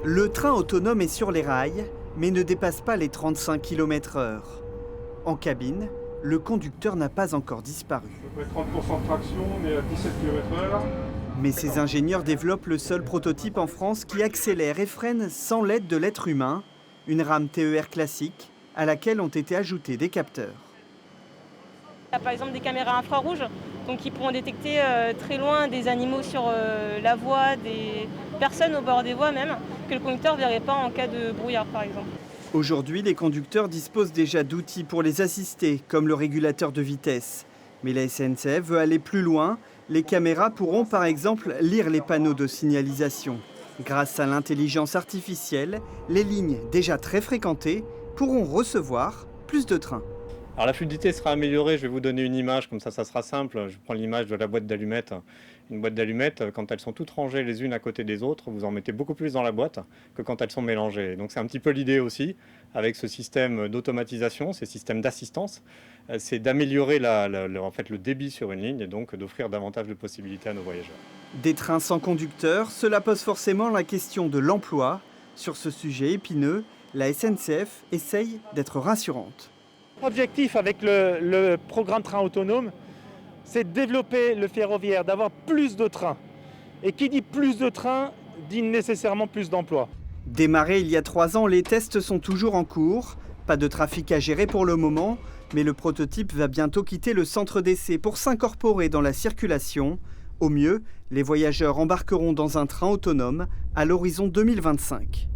Le train autonome est sur les rails, mais ne dépasse pas les 35 km/h. En cabine, le conducteur n'a pas encore disparu. À peu près 30% de traction, on est à 17 km/h. Mais ces ingénieurs développent le seul prototype en France qui accélère et freine sans l'aide de l'être humain, une rame TER classique à laquelle ont été ajoutés des capteurs. Il y a par exemple des caméras infrarouges donc qui pourront détecter très loin des animaux sur la voie, des personnes au bord des voies même, que le conducteur ne verrait pas en cas de brouillard par exemple. Aujourd'hui, les conducteurs disposent déjà d'outils pour les assister, comme le régulateur de vitesse. Mais la SNCF veut aller plus loin. Les caméras pourront par exemple lire les panneaux de signalisation. Grâce à l'intelligence artificielle, les lignes déjà très fréquentées pourront recevoir plus de trains. Alors la fluidité sera améliorée, je vais vous donner une image, comme ça sera simple. Je prends l'image de la boîte d'allumettes. Une boîte d'allumettes, quand elles sont toutes rangées les unes à côté des autres, vous en mettez beaucoup plus dans la boîte que quand elles sont mélangées. Donc c'est un petit peu l'idée aussi, avec ce système d'automatisation, ces systèmes d'assistance, c'est d'améliorer en fait, le débit sur une ligne et donc d'offrir davantage de possibilités à nos voyageurs. Des trains sans conducteur, cela pose forcément la question de l'emploi. Sur ce sujet épineux, la SNCF essaye d'être rassurante. L'objectif avec le programme train autonome, c'est de développer le ferroviaire, d'avoir plus de trains. Et qui dit plus de trains, dit nécessairement plus d'emplois. Démarré il y a 3 ans, les tests sont toujours en cours. Pas de trafic à gérer pour le moment, mais le prototype va bientôt quitter le centre d'essai pour s'incorporer dans la circulation. Au mieux, les voyageurs embarqueront dans un train autonome à l'horizon 2025.